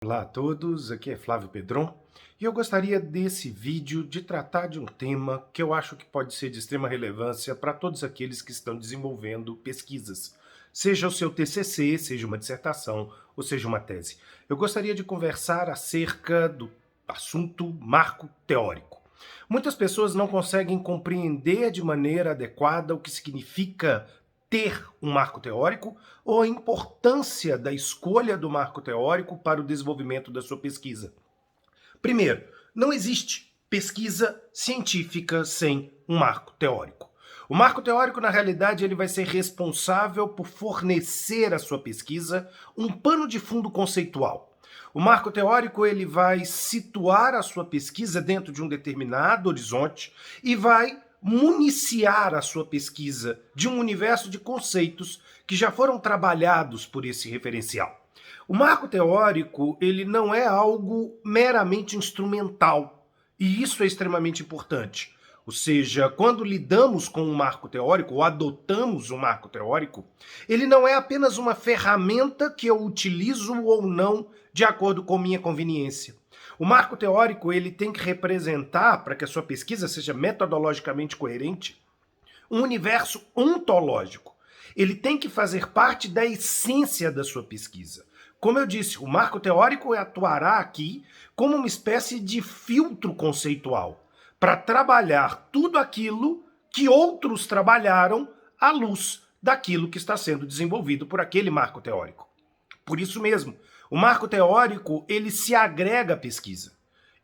Olá a todos, aqui é Flávio Pedron e eu gostaria desse vídeo de tratar de um tema que eu acho que pode ser de extrema relevância para todos aqueles que estão desenvolvendo pesquisas, seja o seu TCC, seja uma dissertação ou seja uma tese. Eu gostaria de conversar acerca do assunto marco teórico. Muitas pessoas não conseguem compreender de maneira adequada o que significa ter um marco teórico ou a importância da escolha do marco teórico para o desenvolvimento da sua pesquisa. Primeiro, não existe pesquisa científica sem um marco teórico. O marco teórico, na realidade, ele vai ser responsável por fornecer à sua pesquisa um pano de fundo conceitual. O marco teórico ele vai situar a sua pesquisa dentro de um determinado horizonte e vai municiar a sua pesquisa de um universo de conceitos que já foram trabalhados por esse referencial. O marco teórico ele não é algo meramente instrumental, e isso é extremamente importante. Ou seja, quando lidamos com um marco teórico, ou adotamos um marco teórico, ele não é apenas uma ferramenta que eu utilizo ou não de acordo com minha conveniência. O marco teórico ele tem que representar, para que a sua pesquisa seja metodologicamente coerente, um universo ontológico. Ele tem que fazer parte da essência da sua pesquisa. Como eu disse, o marco teórico atuará aqui como uma espécie de filtro conceitual para trabalhar tudo aquilo que outros trabalharam à luz daquilo que está sendo desenvolvido por aquele marco teórico. Por isso mesmo, o marco teórico ele se agrega à pesquisa.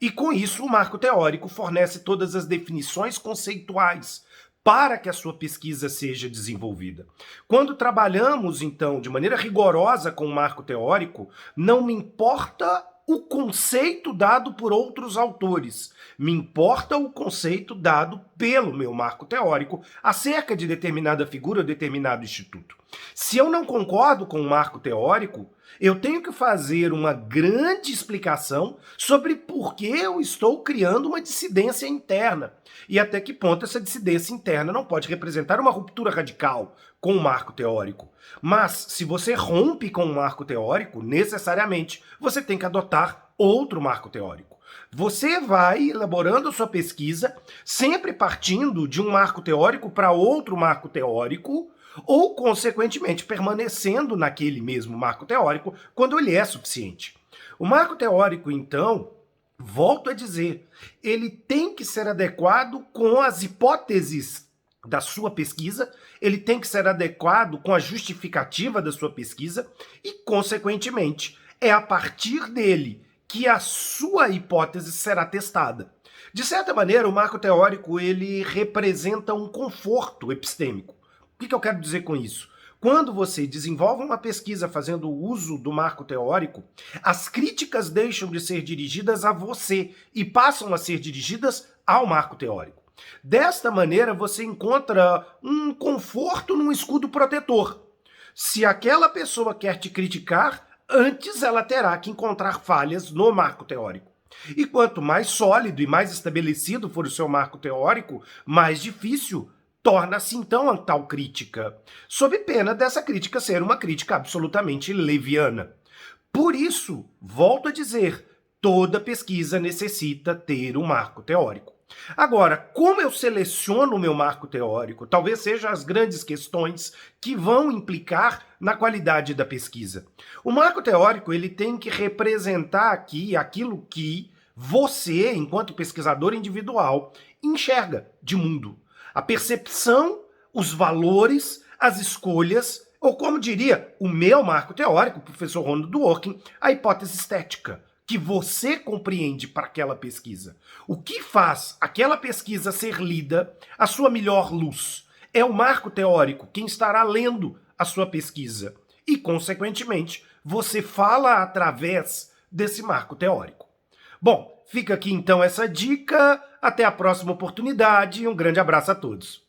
E com isso, o marco teórico fornece todas as definições conceituais para que a sua pesquisa seja desenvolvida. Quando trabalhamos, então, de maneira rigorosa com o marco teórico, não me importa o conceito dado por outros autores, me importa o conceito dado pelo meu marco teórico acerca de determinada figura ou determinado instituto. Se eu não concordo com o marco teórico, eu tenho que fazer uma grande explicação sobre por que eu estou criando uma dissidência interna e até que ponto essa dissidência interna não pode representar uma ruptura radical com o marco teórico. Mas, se você rompe com o marco teórico, necessariamente você tem que adotar outro marco teórico. Você vai elaborando a sua pesquisa sempre partindo de um marco teórico para outro marco teórico, ou, consequentemente, permanecendo naquele mesmo marco teórico quando ele é suficiente. O marco teórico, então, volto a dizer, ele tem que ser adequado com as hipóteses da sua pesquisa, ele tem que ser adequado com a justificativa da sua pesquisa e, consequentemente, é a partir dele que a sua hipótese será testada. De certa maneira, o marco teórico ele representa um conforto epistêmico. O que eu quero dizer com isso? Quando você desenvolve uma pesquisa fazendo uso do marco teórico, as críticas deixam de ser dirigidas a você e passam a ser dirigidas ao marco teórico. Desta maneira, você encontra um conforto num escudo protetor. Se aquela pessoa quer te criticar, antes ela terá que encontrar falhas no marco teórico. E quanto mais sólido e mais estabelecido for o seu marco teórico, mais difícil torna-se então a tal crítica, sob pena dessa crítica ser uma crítica absolutamente leviana. Por isso, volto a dizer, toda pesquisa necessita ter um marco teórico. Agora, como eu seleciono o meu marco teórico? Talvez sejam as grandes questões que vão implicar na qualidade da pesquisa. O marco teórico ele tem que representar aqui aquilo que você, enquanto pesquisador individual, enxerga de mundo. A percepção, os valores, as escolhas, ou como diria o meu marco teórico, o professor Ronald Dworkin, a hipótese estética, que você compreende para aquela pesquisa. O que faz aquela pesquisa ser lida à sua melhor luz? É o marco teórico, quem estará lendo a sua pesquisa. E, consequentemente, você fala através desse marco teórico. Bom, fica aqui então essa dica. Até a próxima oportunidade e um grande abraço a todos.